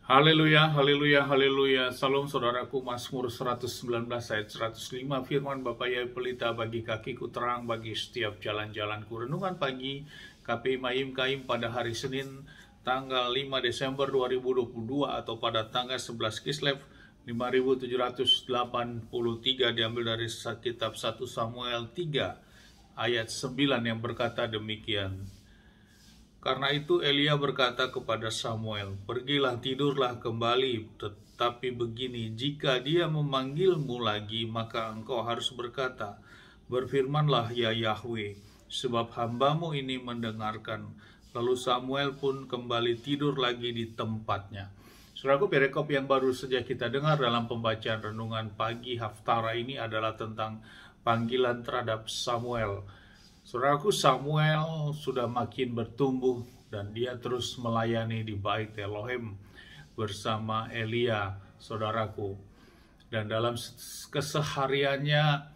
Haleluya, haleluya, haleluya. Salam saudaraku, Mazmur 119 ayat 105. Firman Bapa Yahweh pelita bagi kakiku, terang bagi setiap jalan-jalanku. Renungan pagi KPI Mayim Kaim pada hari Senin tanggal 5 Desember 2022 atau pada tanggal 11 Kislev 5783 diambil dari kitab 1 Samuel 3 ayat 9 yang berkata demikian. Karena itu Elia berkata kepada Samuel, "Pergilah, tidurlah kembali, tetapi begini, jika dia memanggilmu lagi, maka engkau harus berkata, berfirmanlah ya Yahweh, sebab hambamu ini mendengarkan." Lalu Samuel pun kembali tidur lagi di tempatnya. Saudaraku, perikop yang baru saja kita dengar dalam pembacaan renungan pagi Haftara ini adalah tentang panggilan terhadap Samuel. Saudaraku, Samuel sudah makin bertumbuh dan dia terus melayani di Bait Elohim bersama Elia, saudaraku. Dan dalam kesehariannya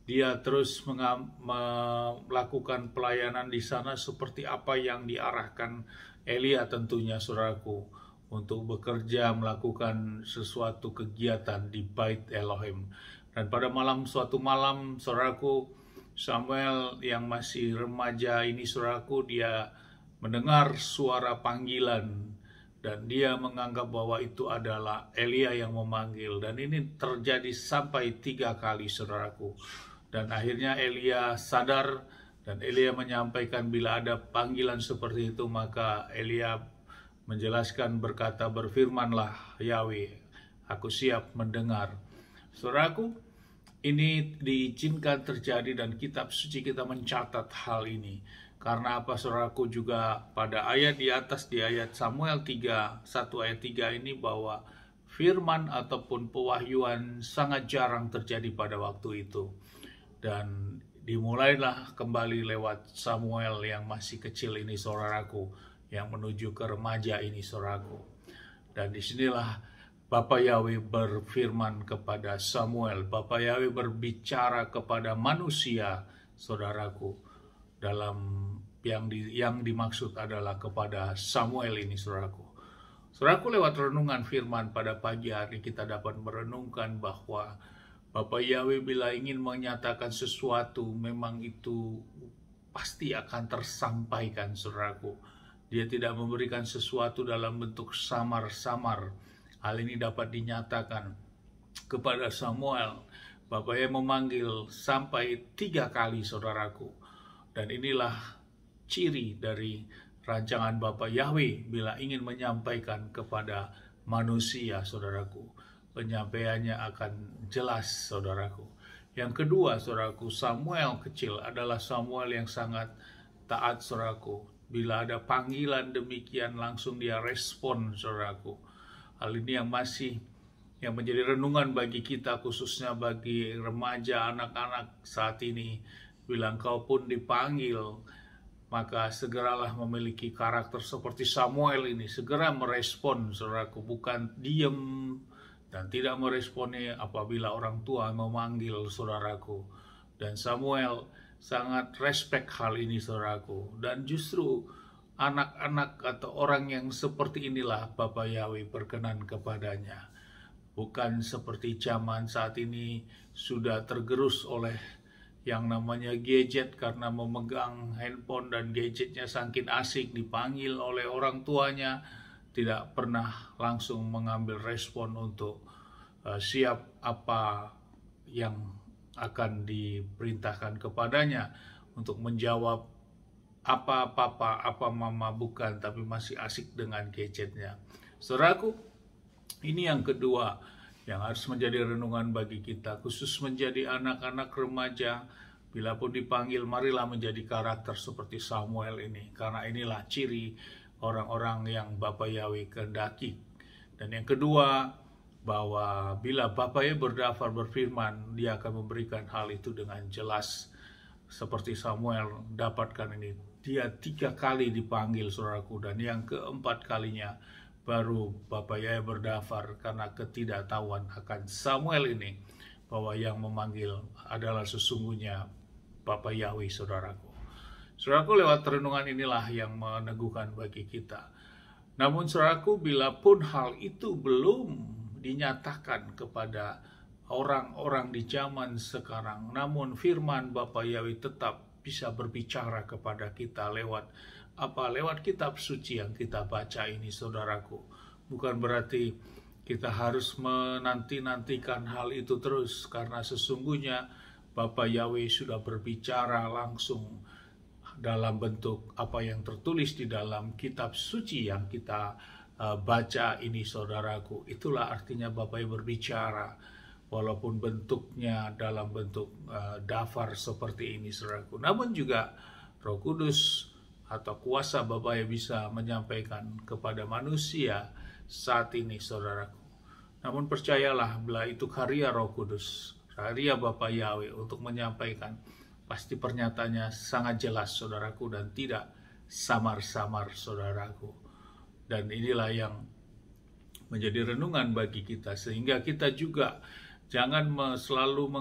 dia terus melakukan pelayanan di sana seperti apa yang diarahkan Elia tentunya, saudaraku, untuk bekerja melakukan sesuatu kegiatan di Bait Elohim. Dan pada suatu malam, saudaraku, Samuel yang masih remaja ini, saudaraku, dia mendengar suara panggilan dan dia menganggap bahwa itu adalah Elia yang memanggil, dan ini terjadi sampai 3 kali, saudaraku. Dan akhirnya Elia sadar dan Elia menyampaikan bila ada panggilan seperti itu, maka Elia menjelaskan berkata, "Berfirmanlah Yahweh, aku siap mendengar." Saudaraku, ini diizinkan terjadi dan kitab suci kita mencatat hal ini. Karena apa, saudaraku, juga pada ayat di atas, di ayat Samuel 3, 1 ayat 3 ini, bahwa firman ataupun pewahyuan sangat jarang terjadi pada waktu itu. Dan dimulailah kembali lewat Samuel yang masih kecil ini, saudaraku, yang menuju ke remaja ini, saudaraku. Dan disinilah Bapa Yahweh berfirman kepada Samuel. Bapa Yahweh berbicara kepada manusia, saudaraku, dalam yang dimaksud adalah kepada Samuel ini, saudaraku. Saudaraku, lewat renungan firman pada pagi hari kita dapat merenungkan bahwa Bapa Yahweh bila ingin menyatakan sesuatu, memang itu pasti akan tersampaikan, saudaraku. Dia tidak memberikan sesuatu dalam bentuk samar-samar. Hal ini dapat dinyatakan kepada Samuel. Bapa yang memanggil sampai 3 kali, saudaraku. Dan inilah ciri dari rancangan Bapa Yahweh bila ingin menyampaikan kepada manusia, saudaraku. Penyampaiannya akan jelas, saudaraku. Yang kedua, saudaraku, Samuel kecil adalah Samuel yang sangat taat, saudaraku. Bila ada panggilan demikian, langsung dia respon, saudaraku. Hal ini yang menjadi renungan bagi kita, khususnya bagi remaja, anak-anak saat ini. Bila engkau pun dipanggil, maka segeralah memiliki karakter seperti Samuel ini. Segera merespon, saudaraku, bukan diem dan tidak meresponnya apabila orang tua memanggil, saudaraku. Dan Samuel sangat respect hal ini, saudaraku. Dan justru anak-anak atau orang yang seperti inilah Bapa Yahweh berkenan kepadanya. Bukan seperti zaman saat ini sudah tergerus oleh yang namanya gadget, karena memegang handphone dan gadgetnya saking asik, dipanggil oleh orang tuanya, tidak pernah langsung mengambil respon untuk siap apa yang akan diperintahkan kepadanya untuk menjawab apa papa, apa mama, bukan, tapi masih asik dengan gadgetnya. Saudaraku, ini yang kedua yang harus menjadi renungan bagi kita, khusus menjadi anak-anak remaja. Bila pun dipanggil, marilah menjadi karakter seperti Samuel ini, karena inilah ciri orang-orang yang Bapa Yahweh kehendaki. Dan yang kedua, bahwa bila Bapa Yahweh berdaftar berfirman, dia akan memberikan hal itu dengan jelas. Seperti Samuel dapatkan ini, dia 3 kali dipanggil, saudaraku, dan yang keempat kalinya baru Bapa Yahweh berdaftar karena ketidaktahuan akan Samuel ini, bahwa yang memanggil adalah sesungguhnya Bapa Yahweh, saudaraku. Saudaraku, lewat renungan inilah yang meneguhkan bagi kita Namun saudaraku, bila pun hal itu belum dinyatakan kepada orang-orang di zaman sekarang, namun firman Bapa Yahweh tetap bisa berbicara kepada kita lewat kitab suci yang kita baca ini, saudaraku. Bukan berarti kita harus menanti-nantikan hal itu terus, karena sesungguhnya Bapa Yahweh sudah berbicara langsung dalam bentuk apa yang tertulis di dalam kitab suci yang kita baca ini, saudaraku. Itulah artinya Bapa yang berbicara, walaupun bentuknya dalam bentuk daftar seperti ini, saudaraku. Namun juga Roh Kudus atau kuasa Bapa yang bisa menyampaikan kepada manusia saat ini, saudaraku. Namun percayalah, bila itu karya Roh Kudus, karya Bapa Yahweh untuk menyampaikan, pasti pernyataannya sangat jelas, saudaraku, dan tidak samar-samar, saudaraku. Dan inilah yang menjadi renungan bagi kita, sehingga kita juga jangan selalu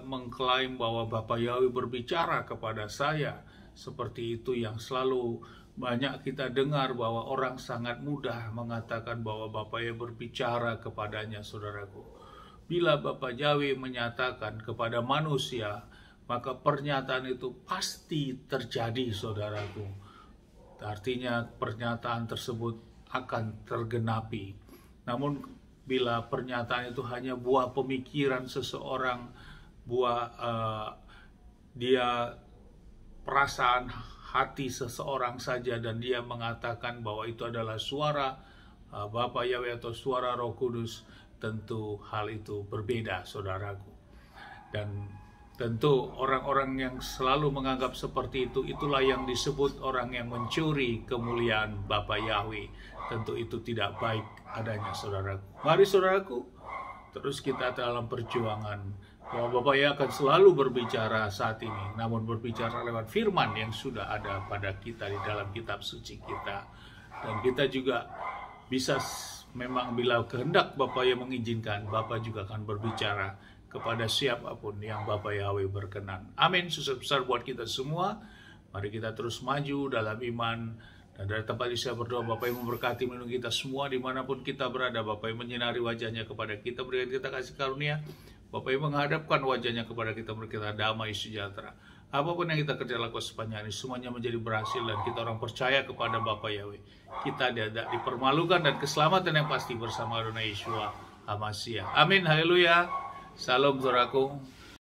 mengklaim bahwa Bapa Yahweh berbicara kepada saya. Seperti itu yang selalu banyak kita dengar, bahwa orang sangat mudah mengatakan bahwa Bapa Yahweh berbicara kepadanya, saudaraku. Bila Bapa Yahweh menyatakan kepada manusia, maka pernyataan itu pasti terjadi, saudaraku. Artinya pernyataan tersebut akan tergenapi. Namun bila pernyataan itu hanya buah pemikiran seseorang, dia perasaan hati seseorang saja, dan dia mengatakan bahwa itu adalah suara Bapa Yahweh atau suara Roh Kudus, tentu hal itu berbeda, saudaraku. Dan tentu orang-orang yang selalu menganggap seperti itu, itulah yang disebut orang yang mencuri kemuliaan Bapa Yahweh. Tentu itu tidak baik adanya, saudaraku. Mari saudaraku, terus kita dalam perjuangan bahwa Bapa Yahweh akan selalu berbicara saat ini, namun berbicara lewat firman yang sudah ada pada kita di dalam kitab suci kita. Dan kita juga bisa, memang bila kehendak Bapa Yahweh mengizinkan, Bapa juga akan berbicara kepada siapapun yang Bapa Yahweh berkenan. Amin. Sukses besar buat kita semua. Mari kita terus maju dalam iman. Dan dari tempat ini saya berdoa, Bapa yang memberkati melindungi kita semua dimanapun kita berada. Bapa yang menyinari wajahnya kepada kita, berikan kita kasih karunia. Bapa yang menghadapkan wajahnya kepada kita, berikan kita damai sejahtera. Apapun yang kita kerja lakukan sepanjang ini, semuanya menjadi berhasil, dan kita orang percaya kepada Bapa Yahweh. Kita tidak dipermalukan, dan keselamatan yang pasti bersama Adonai Yeshua HaMashiach. Amin. Haleluya. Salam, saudaraku.